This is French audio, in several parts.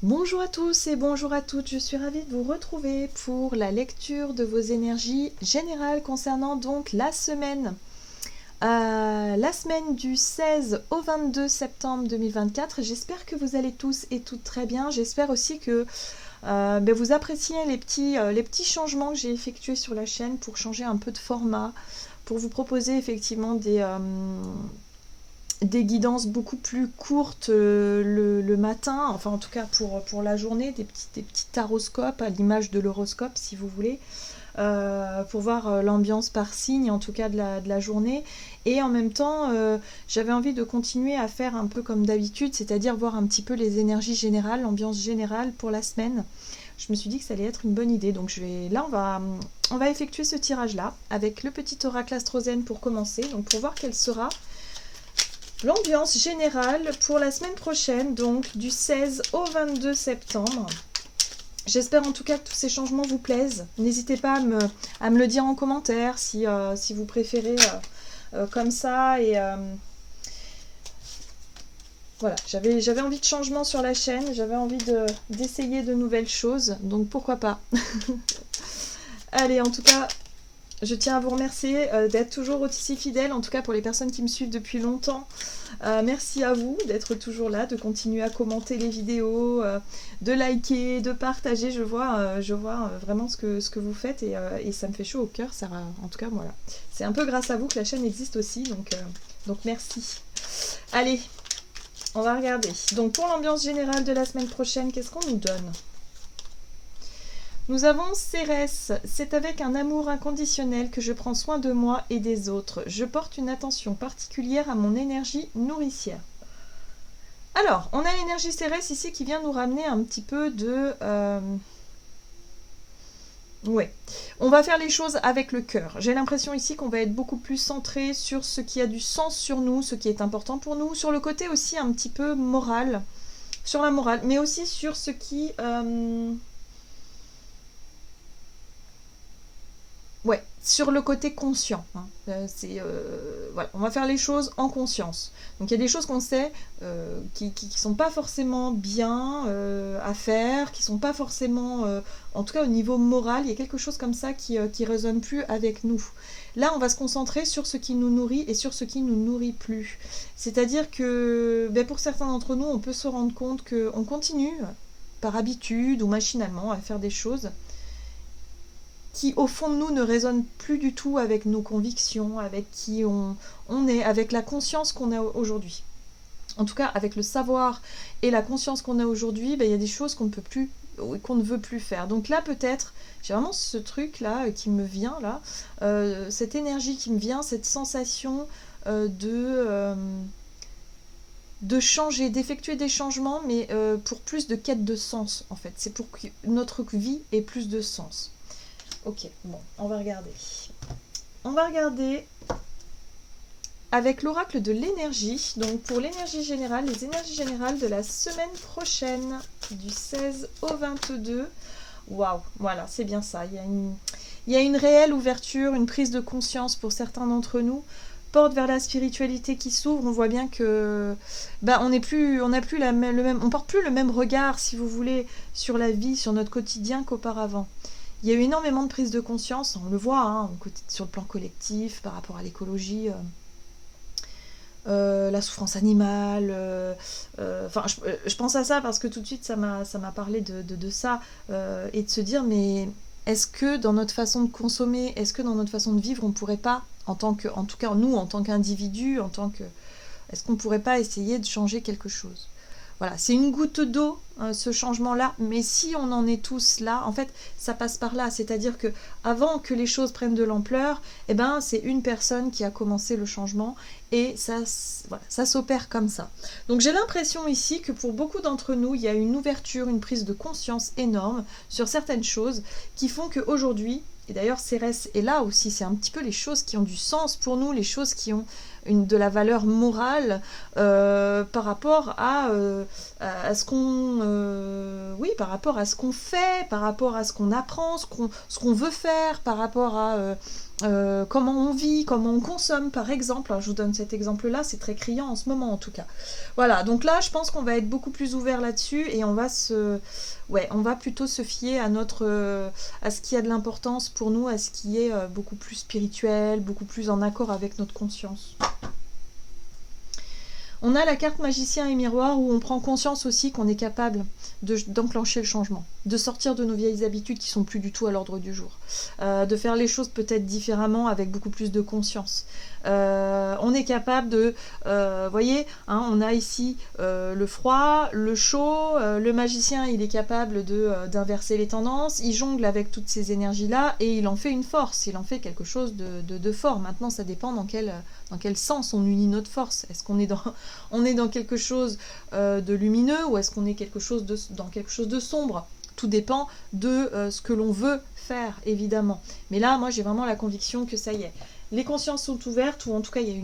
Bonjour à tous et bonjour à toutes, je suis ravie de vous retrouver pour la lecture de vos énergies générales concernant donc la semaine. La semaine du 16 au 22 septembre 2024. J'espère que vous allez tous et toutes très bien. J'espère aussi que vous appréciez les petits changements que j'ai effectués sur la chaîne pour changer un peu de format, pour vous proposer effectivement des guidances beaucoup plus courtes le matin, enfin en tout cas pour la journée, des petits taroscopes à l'image de l'horoscope si vous voulez, pour voir l'ambiance par signe en tout cas de la journée. Et en même temps, j'avais envie de continuer à faire un peu comme d'habitude, c'est-à-dire voir un petit peu les énergies générales, l'ambiance générale pour la semaine. Je me suis dit que ça allait être une bonne idée, donc là on va effectuer ce tirage-là avec le petit oracle astrozène pour commencer, donc pour voir quelle sera l'ambiance générale pour la semaine prochaine, donc du 16 au 22 septembre. J'espère en tout cas que tous ces changements vous plaisent. N'hésitez pas à me le dire en commentaire si vous préférez comme ça. Et voilà, j'avais envie de changement sur la chaîne, j'avais envie d'essayer de nouvelles choses, donc pourquoi pas. Allez, en tout cas, je tiens à vous remercier d'être toujours aussi fidèles, en tout cas pour les personnes qui me suivent depuis longtemps. Merci à vous d'être toujours là, de continuer à commenter les vidéos, de liker, de partager. Je vois vraiment ce que vous faites et ça me fait chaud au cœur. En tout cas, voilà. C'est un peu grâce à vous que la chaîne existe aussi, donc merci. Allez, on va regarder. Donc pour l'ambiance générale de la semaine prochaine, qu'est-ce qu'on nous donne ? Nous avons Cérès, c'est avec un amour inconditionnel que je prends soin de moi et des autres. Je porte une attention particulière à mon énergie nourricière. Alors, on a l'énergie Cérès ici qui vient nous ramener un petit peu de... Ouais, on va faire les choses avec le cœur. J'ai l'impression ici qu'on va être beaucoup plus centré sur ce qui a du sens sur nous, ce qui est important pour nous, sur le côté aussi un petit peu moral, sur la morale, mais aussi sur ce qui... Ouais, sur le côté conscient. Hein. Voilà, on va faire les choses en conscience. Donc il y a des choses qu'on sait qui sont pas forcément bien à faire, qui sont pas forcément, en tout cas au niveau moral, il y a quelque chose comme ça qui résonne plus avec nous. Là, on va se concentrer sur ce qui nous nourrit et sur ce qui nous nourrit plus. C'est-à-dire que pour certains d'entre nous, on peut se rendre compte qu'on continue par habitude ou machinalement à faire des choses qui au fond de nous ne résonne plus du tout avec nos convictions, avec qui on est, avec la conscience qu'on a aujourd'hui. En tout cas, avec le savoir et la conscience qu'on a aujourd'hui, il y a des choses qu'on ne peut plus, qu'on ne veut plus faire. Donc là, peut-être, j'ai vraiment ce truc-là qui me vient, là, cette énergie qui me vient, cette sensation de changer, d'effectuer des changements, mais pour plus de quête de sens, en fait. C'est pour que notre vie ait plus de sens. Ok, bon, on va regarder. On va regarder avec l'oracle de l'énergie. Donc pour l'énergie générale, les énergies générales de la semaine prochaine, du 16 au 22. Waouh, voilà, c'est bien ça. Il y a une réelle ouverture, une prise de conscience pour certains d'entre nous. Porte vers la spiritualité qui s'ouvre. On voit bien que on porte plus le même regard, si vous voulez, sur la vie, sur notre quotidien qu'auparavant. Il y a eu énormément de prise de conscience, on le voit, hein, sur le plan collectif, par rapport à l'écologie, la souffrance animale. Je pense à ça parce que tout de suite, ça m'a parlé de ça, et de se dire, mais est-ce que dans notre façon de consommer, est-ce que dans notre façon de vivre, on ne pourrait pas, en tout cas nous, en tant qu'individus, est-ce qu'on ne pourrait pas essayer de changer quelque chose ? Voilà, c'est une goutte d'eau, ce changement-là, mais si on en est tous là, en fait, ça passe par là. C'est-à-dire que avant que les choses prennent de l'ampleur, c'est une personne qui a commencé le changement et ça s'opère comme ça. Donc j'ai l'impression ici que pour beaucoup d'entre nous, il y a une ouverture, une prise de conscience énorme sur certaines choses qui font qu'aujourd'hui, et d'ailleurs Cérès est là aussi, c'est un petit peu les choses qui ont du sens pour nous, les choses qui ont de la valeur morale par rapport à ce qu'on oui, par rapport à ce qu'on fait, par rapport à ce qu'on apprend, ce qu'on veut faire, par rapport à comment on vit, comment on consomme, par exemple. Alors, je vous donne cet exemple-là, c'est très criant en ce moment en tout cas. Voilà, donc là, je pense qu'on va être beaucoup plus ouvert là-dessus et on va plutôt se fier à à ce qui a de l'importance pour nous, à ce qui est beaucoup plus spirituel, beaucoup plus en accord avec notre conscience. On a la carte magicien et miroir où on prend conscience aussi qu'on est capable d'enclencher le changement, de sortir de nos vieilles habitudes qui sont plus du tout à l'ordre du jour, de faire les choses peut-être différemment avec beaucoup plus de conscience. On est capable de, voyez, hein, on a ici le froid, le chaud, le magicien il est capable d'inverser les tendances, il jongle avec toutes ces énergies-là et il en fait une force, il en fait quelque chose de fort. Maintenant ça dépend dans quel sens on unit notre force. Est-ce qu'on est dans quelque chose de lumineux ou est-ce qu'on est dans quelque chose de sombre? Tout dépend de ce que l'on veut faire, évidemment. Mais là, moi, j'ai vraiment la conviction que ça y est. Les consciences sont ouvertes, ou en tout cas, il y a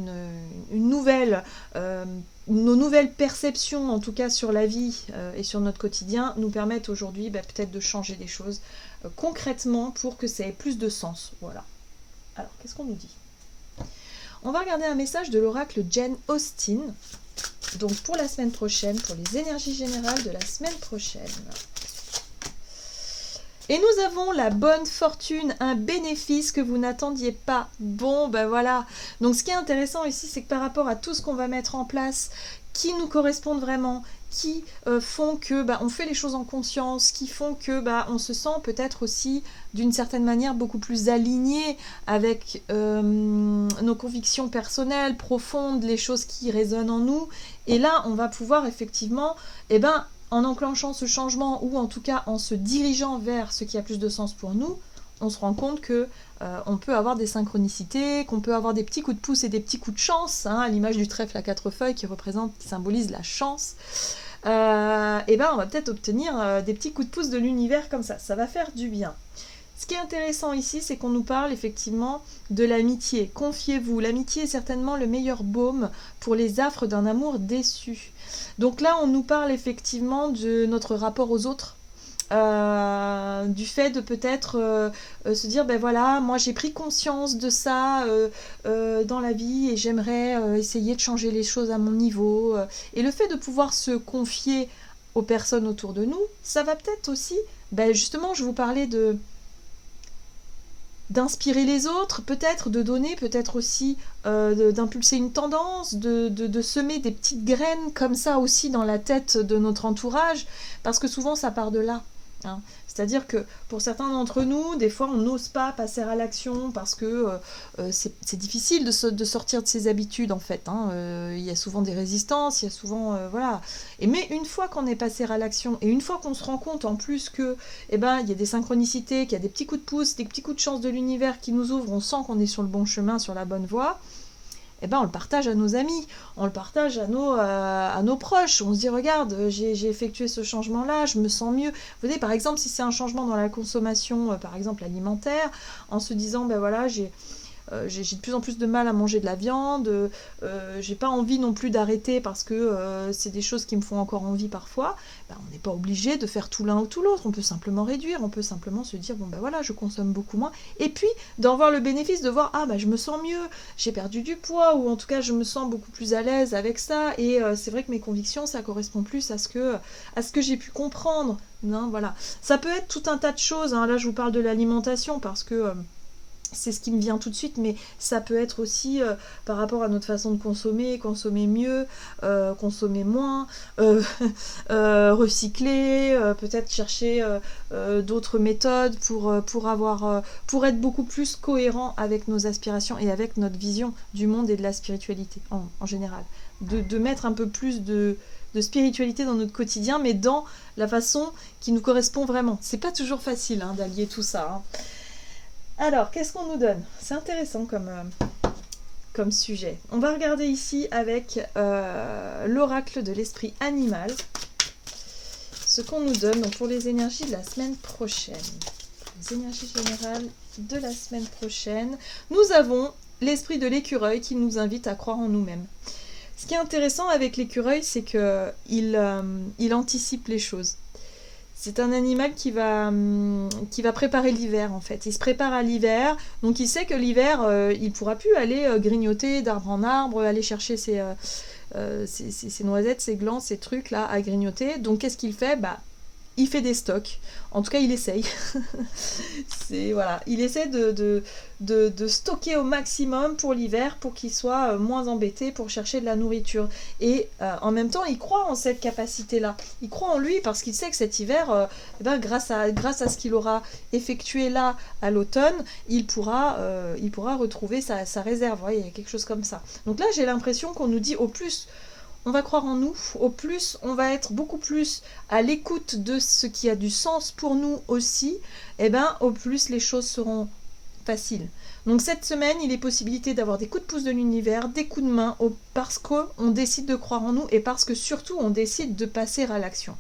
nos nouvelles perceptions, en tout cas sur la vie et sur notre quotidien, nous permettent aujourd'hui peut-être de changer des choses concrètement pour que ça ait plus de sens. Voilà. Alors, qu'est-ce qu'on nous dit? On va regarder un message de l'oracle Jane Austen, donc pour la semaine prochaine, pour les énergies générales de la semaine prochaine. Et nous avons la bonne fortune, un bénéfice que vous n'attendiez pas. Bon, ben voilà. Donc ce qui est intéressant ici, c'est que par rapport à tout ce qu'on va mettre en place, qui nous correspondent vraiment, qui font que on fait les choses en conscience, qui font que on se sent peut-être aussi d'une certaine manière beaucoup plus aligné avec nos convictions personnelles profondes, les choses qui résonnent en nous. Et là, on va pouvoir effectivement, en enclenchant ce changement ou en tout cas en se dirigeant vers ce qui a plus de sens pour nous, on se rend compte que on peut avoir des synchronicités, qu'on peut avoir des petits coups de pouce et des petits coups de chance, hein, à l'image du trèfle à 4 feuilles qui symbolise la chance. On va peut-être obtenir des petits coups de pouce de l'univers comme ça va faire du bien. Ce qui est intéressant ici, c'est qu'on nous parle effectivement de l'amitié. Confiez-vous, l'amitié est certainement le meilleur baume pour les affres d'un amour déçu. Donc là, on nous parle effectivement de notre rapport aux autres, du fait de peut-être se dire voilà, moi j'ai pris conscience de ça dans la vie et j'aimerais essayer de changer les choses à mon niveau. Et le fait de pouvoir se confier aux personnes autour de nous, ça va peut-être aussi, justement, je vous parlais d'inspirer les autres, peut-être de donner, peut-être aussi d'impulser une tendance, de semer des petites graines comme ça aussi dans la tête de notre entourage, parce que souvent ça part de là. Hein. C'est-à-dire que pour certains d'entre nous, des fois on n'ose pas passer à l'action parce que c'est difficile de sortir de ses habitudes en fait. Hein. Il y a souvent des résistances, il y a souvent voilà. Mais une fois qu'on est passé à l'action et une fois qu'on se rend compte en plus que il y a des synchronicités, qu'il y a des petits coups de pouce, des petits coups de chance de l'univers qui nous ouvrent, on sent qu'on est sur le bon chemin, sur la bonne voie. On le partage à nos amis, on le partage à nos proches. On se dit, regarde, j'ai effectué ce changement-là, je me sens mieux. Vous voyez, par exemple, si c'est un changement dans la consommation, par exemple alimentaire, en se disant, voilà, j'ai de plus en plus de mal à manger de la viande, j'ai pas envie non plus d'arrêter parce que c'est des choses qui me font encore envie parfois, on n'est pas obligé de faire tout l'un ou tout l'autre, on peut simplement réduire, on peut simplement se dire voilà, je consomme beaucoup moins, et puis d'en voir le bénéfice, de voir je me sens mieux, j'ai perdu du poids, ou en tout cas je me sens beaucoup plus à l'aise avec ça, et c'est vrai que mes convictions ça correspond plus à ce que j'ai pu comprendre. Non, voilà. Ça peut être tout un tas de choses, hein. Là je vous parle de l'alimentation parce que c'est ce qui me vient tout de suite, mais ça peut être aussi par rapport à notre façon de consommer mieux, consommer moins, recycler, peut-être chercher d'autres méthodes pour être beaucoup plus cohérent avec nos aspirations et avec notre vision du monde et de la spiritualité en général. De mettre un peu plus de spiritualité dans notre quotidien, mais dans la façon qui nous correspond vraiment. C'est pas toujours facile d'allier tout ça. Hein. Alors, qu'est-ce qu'on nous donne? C'est intéressant comme sujet. On va regarder ici avec l'oracle de l'esprit animal, ce qu'on nous donne donc, pour les énergies de la semaine prochaine. Les énergies générales de la semaine prochaine. Nous avons l'esprit de l'écureuil qui nous invite à croire en nous-mêmes. Ce qui est intéressant avec l'écureuil, c'est qu'il anticipe les choses. C'est un animal qui va préparer l'hiver en fait. Il se prépare à l'hiver, donc il sait que l'hiver, il pourra plus aller grignoter d'arbre en arbre, aller chercher ses noisettes, ses glands, ces trucs là à grignoter. Donc qu'est-ce qu'il fait? Bah, il fait des stocks. En tout cas, il essaye. Voilà, il essaie de stocker au maximum pour l'hiver, pour qu'il soit moins embêté pour chercher de la nourriture. Et en même temps, il croit en cette capacité-là. Il croit en lui parce qu'il sait que cet hiver, eh ben, grâce à ce qu'il aura effectué là à l'automne, il pourra retrouver sa réserve. Vous voyez, il y a quelque chose comme ça. Donc là, j'ai l'impression qu'on nous dit au plus on va croire en nous, au plus on va être beaucoup plus à l'écoute de ce qui a du sens pour nous aussi, et ben au plus les choses seront faciles. Donc cette semaine, il est possibilité d'avoir des coups de pouce de l'univers, des coups de main, parce qu'on décide de croire en nous et parce que surtout on décide de passer à l'action.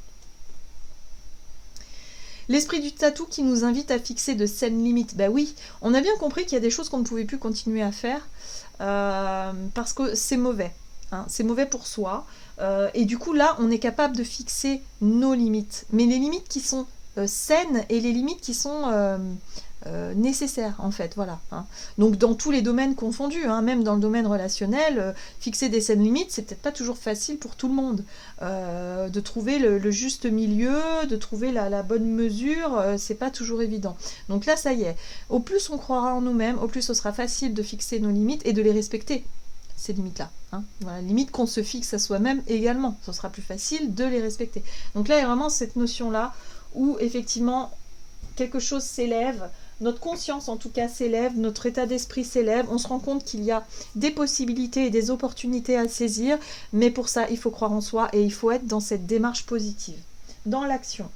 L'esprit du tatou qui nous invite à fixer de saines limites. Ben oui, on a bien compris qu'il y a des choses qu'on ne pouvait plus continuer à faire parce que c'est mauvais. Hein, c'est mauvais pour soi. Et du coup, là, on est capable de fixer nos limites. Mais les limites qui sont saines et les limites qui sont nécessaires, en fait. Voilà. Hein. Donc, dans tous les domaines confondus, hein, même dans le domaine relationnel, fixer des saines limites, c'est peut-être pas toujours facile pour tout le monde. De trouver le juste milieu, de trouver la bonne mesure, c'est pas toujours évident. Donc là, ça y est. Au plus on croira en nous-mêmes, au plus ce sera facile de fixer nos limites et de les respecter. Ces limites-là. Hein. Voilà, limite qu'on se fixe à soi-même également. Ce sera plus facile de les respecter. Donc là, il y a vraiment cette notion-là où effectivement quelque chose s'élève, notre conscience en tout cas s'élève, notre état d'esprit s'élève, on se rend compte qu'il y a des possibilités et des opportunités à saisir, mais pour ça, il faut croire en soi et il faut être dans cette démarche positive, dans l'action.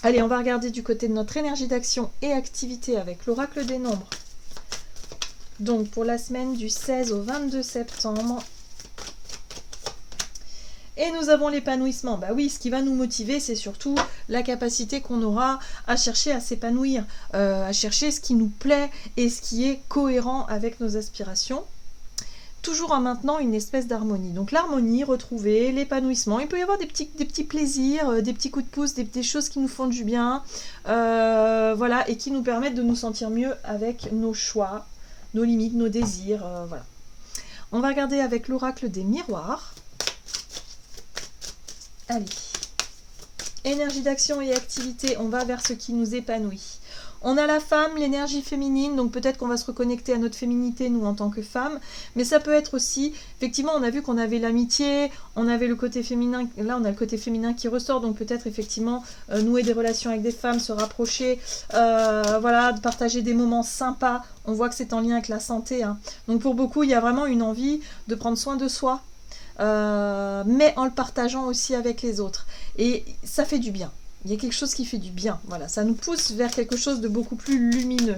Allez, on va regarder du côté de notre énergie d'action et activité avec l'oracle des nombres. Donc, pour la semaine du 16 au 22 septembre. Et nous avons l'épanouissement. Bah oui, ce qui va nous motiver, c'est surtout la capacité qu'on aura à chercher à s'épanouir, à chercher ce qui nous plaît et ce qui est cohérent avec nos aspirations. Toujours en maintenant une espèce d'harmonie. Donc l'harmonie, retrouver l'épanouissement. Il peut y avoir des petits plaisirs, des petits coups de pouce, des choses qui nous font du bien, voilà, et qui nous permettent de nous sentir mieux avec nos choix, nos limites, nos désirs, voilà. On va regarder avec l'oracle des miroirs. Allez. Énergie d'action et activité, on va vers ce qui nous épanouit. On a la femme, l'énergie féminine, donc peut-être qu'on va se reconnecter à notre féminité, nous, en tant que femme, mais ça peut être aussi, effectivement, on a vu qu'on avait l'amitié, on avait le côté féminin, là on a le côté féminin qui ressort, donc peut-être effectivement nouer des relations avec des femmes, se rapprocher, voilà, de partager des moments sympas, on voit que c'est en lien avec la santé, hein. Donc pour beaucoup, il y a vraiment une envie de prendre soin de soi, mais en le partageant aussi avec les autres, et ça fait du bien. Il y a quelque chose qui fait du bien, voilà, ça nous pousse vers quelque chose de beaucoup plus lumineux.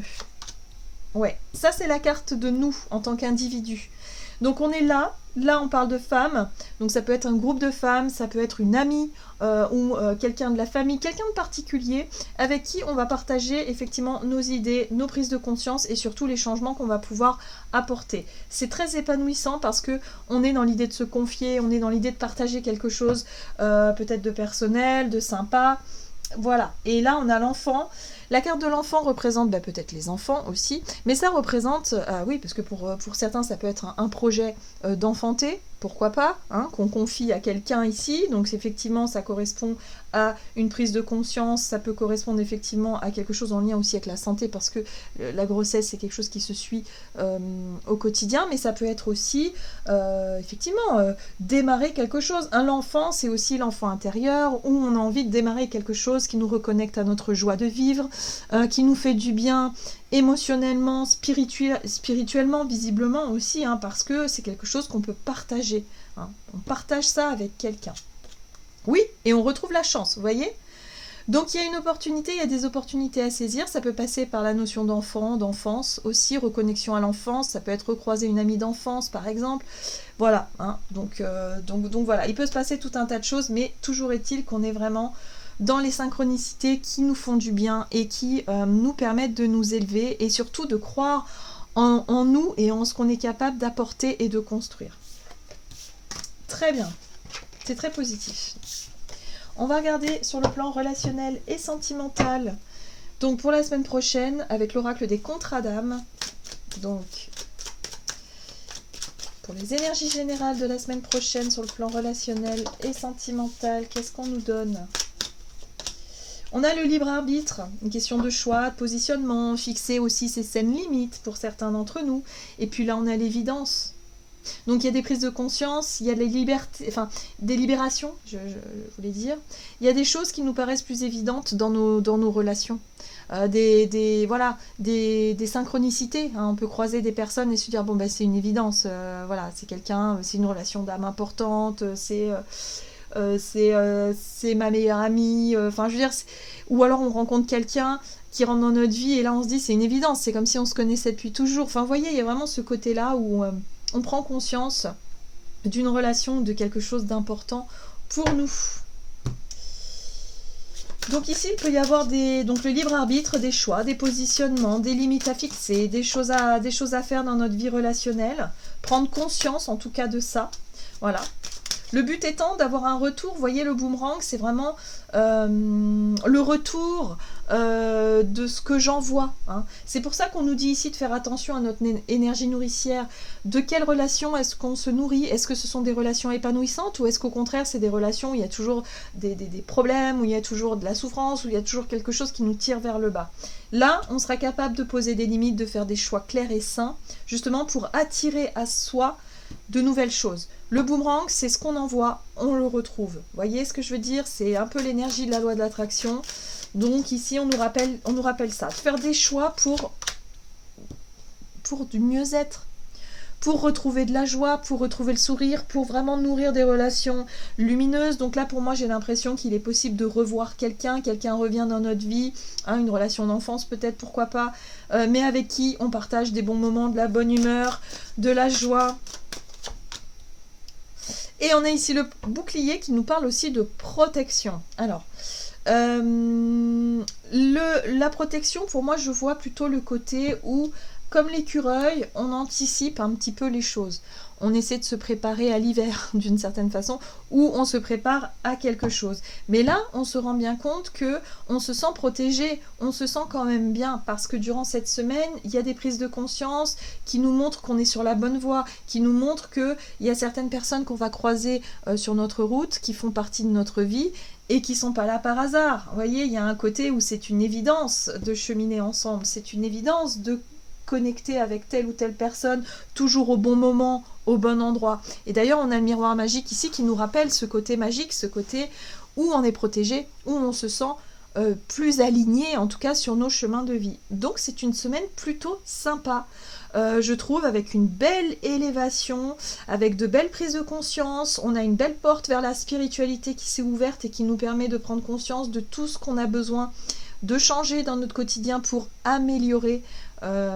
Ouais, ça c'est la carte de nous en tant qu'individu. Donc on est là on parle de femmes, donc ça peut être un groupe de femmes, ça peut être une amie ou quelqu'un de la famille, quelqu'un de particulier avec qui on va partager effectivement nos idées, nos prises de conscience et surtout les changements qu'on va pouvoir apporter. C'est très épanouissant parce que on est dans l'idée de se confier, on est dans l'idée de partager quelque chose peut-être de personnel, de sympa, voilà. Et là on a l'enfant. La carte de l'enfant représente peut-être les enfants aussi, mais ça représente, oui, parce que pour certains ça peut être un projet d'enfanter, pourquoi pas, hein, qu'on confie à quelqu'un ici, donc effectivement ça correspond à une prise de conscience, ça peut correspondre effectivement à quelque chose en lien aussi avec la santé, parce que la grossesse c'est quelque chose qui se suit au quotidien, mais ça peut être aussi effectivement démarrer quelque chose. L'enfant c'est aussi l'enfant intérieur, où on a envie de démarrer quelque chose qui nous reconnecte à notre joie de vivre, qui nous fait du bien émotionnellement, spirituellement, visiblement aussi, hein, parce que c'est quelque chose qu'on peut partager. Hein. On partage ça avec quelqu'un. Oui, et on retrouve la chance, vous voyez ? Donc il y a une opportunité, il y a des opportunités à saisir, ça peut passer par la notion d'enfant, d'enfance aussi, reconnexion à l'enfance, ça peut être recroiser une amie d'enfance par exemple, voilà, hein, donc voilà, il peut se passer tout un tas de choses, mais toujours est-il qu'on est vraiment dans les synchronicités qui nous font du bien et qui nous permettent de nous élever et surtout de croire en nous et en ce qu'on est capable d'apporter et de construire. Très bien, c'est très positif. On va regarder sur le plan relationnel et sentimental. Donc pour la semaine prochaine, avec l'oracle des contrats d'âme. Donc, pour les énergies générales de la semaine prochaine sur le plan relationnel et sentimental, qu'est-ce qu'on nous donne? On a le libre arbitre, une question de choix, de positionnement, fixer aussi ses saines limites pour certains d'entre nous. Et puis là, on a l'évidence. Donc il y a des prises de conscience, il y a des libertés, enfin des libérations, je voulais dire. Il y a des choses qui nous paraissent plus évidentes dans nos relations. Voilà, des synchronicités. Hein. On peut croiser des personnes et se dire bon ben c'est une évidence. Voilà, c'est quelqu'un, c'est une relation d'âme importante, c'est ma meilleure amie. Enfin je veux dire, ou alors on rencontre quelqu'un qui rentre dans notre vie et là on se dit c'est une évidence. C'est comme si on se connaissait depuis toujours. Enfin vous voyez, il y a vraiment ce côté-là où on prend conscience d'une relation, de quelque chose d'important pour nous. Donc ici, il peut y avoir donc le libre arbitre, des choix, des positionnements, des limites à fixer, des choses à faire dans notre vie relationnelle. Prendre conscience, en tout cas, de ça. Voilà. Le but étant d'avoir un retour. Vous voyez, le boomerang, c'est vraiment le retour de ce que j'envoie. Hein. C'est pour ça qu'on nous dit ici de faire attention à notre énergie nourricière. De quelle relation est-ce qu'on se nourrit? Est-ce que ce sont des relations épanouissantes ou est-ce qu'au contraire, c'est des relations où il y a toujours des problèmes, où il y a toujours de la souffrance, où il y a toujours quelque chose qui nous tire vers le bas? Là, on sera capable de poser des limites, de faire des choix clairs et sains, justement pour attirer à soi de nouvelles choses. Le boomerang, c'est ce qu'on envoie, on le retrouve. Vous voyez ce que je veux dire? C'est un peu l'énergie de la loi de l'attraction. Donc ici, on nous rappelle ça. De faire des choix pour du mieux-être, pour retrouver de la joie, pour retrouver le sourire, pour vraiment nourrir des relations lumineuses. Donc là, pour moi, j'ai l'impression qu'il est possible de revoir quelqu'un revient dans notre vie, hein, une relation d'enfance peut-être, pourquoi pas, mais avec qui on partage des bons moments, de la bonne humeur, de la joie. Et on a ici le bouclier qui nous parle aussi de protection. Alors, la protection, pour moi, je vois plutôt le côté où, comme l'écureuil, on anticipe un petit peu les choses. On essaie de se préparer à l'hiver, d'une certaine façon, ou on se prépare à quelque chose. Mais là, on se rend bien compte que on se sent protégé, on se sent quand même bien, parce que durant cette semaine, il y a des prises de conscience qui nous montrent qu'on est sur la bonne voie, qui nous montrent qu'il y a certaines personnes qu'on va croiser sur notre route, qui font partie de notre vie, et qui sont pas là par hasard. Vous voyez, il y a un côté où c'est une évidence de cheminer ensemble, c'est une évidence de connecter avec telle ou telle personne, toujours au bon moment, au bon endroit. Et d'ailleurs, on a le miroir magique ici qui nous rappelle ce côté magique, ce côté où on est protégé, où on se sent plus aligné, en tout cas sur nos chemins de vie. Donc c'est une semaine plutôt sympa, je trouve, avec une belle élévation, avec de belles prises de conscience. On a une belle porte vers la spiritualité qui s'est ouverte et qui nous permet de prendre conscience de tout ce qu'on a besoin de changer dans notre quotidien pour améliorer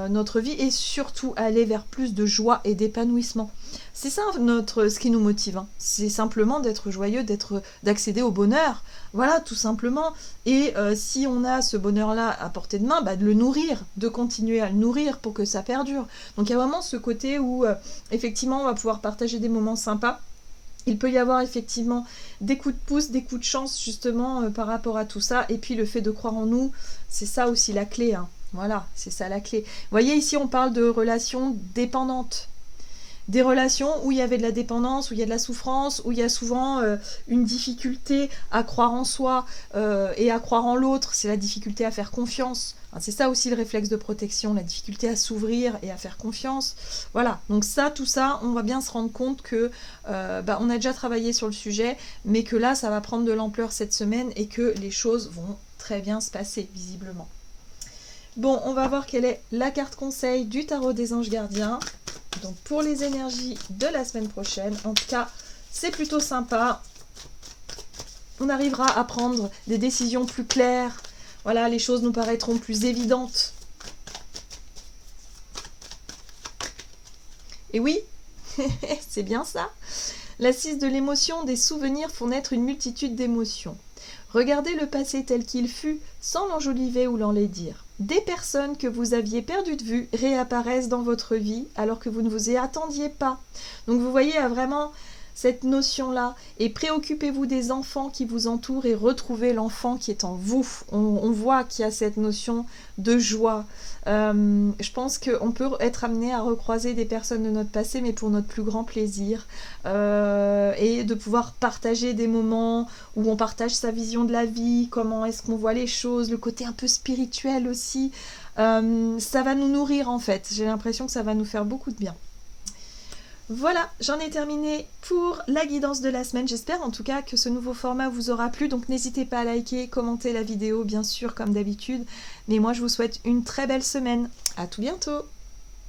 notre vie et surtout aller vers plus de joie et d'épanouissement. C'est ça ce qui nous motive, hein. C'est simplement d'être joyeux, d'accéder au bonheur, voilà, tout simplement. Et si on a ce bonheur-là à portée de main, de le nourrir, de continuer à le nourrir pour que ça perdure. Donc il y a vraiment ce côté où effectivement on va pouvoir partager des moments sympas. Il peut y avoir effectivement des coups de pouce, des coups de chance justement par rapport à tout ça. Et puis le fait de croire en nous, c'est ça aussi la clé, hein. Voilà, c'est ça la clé. Vous voyez, ici on parle de relations dépendantes. Des relations où il y avait de la dépendance, où il y a de la souffrance, où il y a souvent une difficulté à croire en soi et à croire en l'autre. C'est la difficulté à faire confiance. C'est ça aussi le réflexe de protection, la difficulté à s'ouvrir et à faire confiance. Voilà, donc ça, tout ça, on va bien se rendre compte que on a déjà travaillé sur le sujet, mais que là, ça va prendre de l'ampleur cette semaine et que les choses vont très bien se passer, visiblement. Bon, on va voir quelle est la carte conseil du tarot des anges gardiens. Donc pour les énergies de la semaine prochaine, en tout cas, c'est plutôt sympa. On arrivera à prendre des décisions plus claires. Voilà, les choses nous paraîtront plus évidentes. Et oui, c'est bien ça. La 6 de l'émotion, des souvenirs font naître une multitude d'émotions. Regardez le passé tel qu'il fut, sans l'enjoliver ou l'enlaidir. Des personnes que vous aviez perdues de vue réapparaissent dans votre vie alors que vous ne vous y attendiez pas. Donc vous voyez, il y a vraiment cette notion-là et préoccupez-vous des enfants qui vous entourent et retrouvez l'enfant qui est en vous. On voit qu'il y a cette notion de joie. Je pense qu'on peut être amené à recroiser des personnes de notre passé, mais pour notre plus grand plaisir. Et de pouvoir partager des moments où on partage sa vision de la vie, comment est-ce qu'on voit les choses, le côté un peu spirituel aussi. Ça va nous nourrir en fait. J'ai l'impression que ça va nous faire beaucoup de bien. Voilà, j'en ai terminé pour la guidance de la semaine. J'espère en tout cas que ce nouveau format vous aura plu. Donc n'hésitez pas à liker, commenter la vidéo, bien sûr, comme d'habitude. Mais moi, je vous souhaite une très belle semaine. À tout bientôt!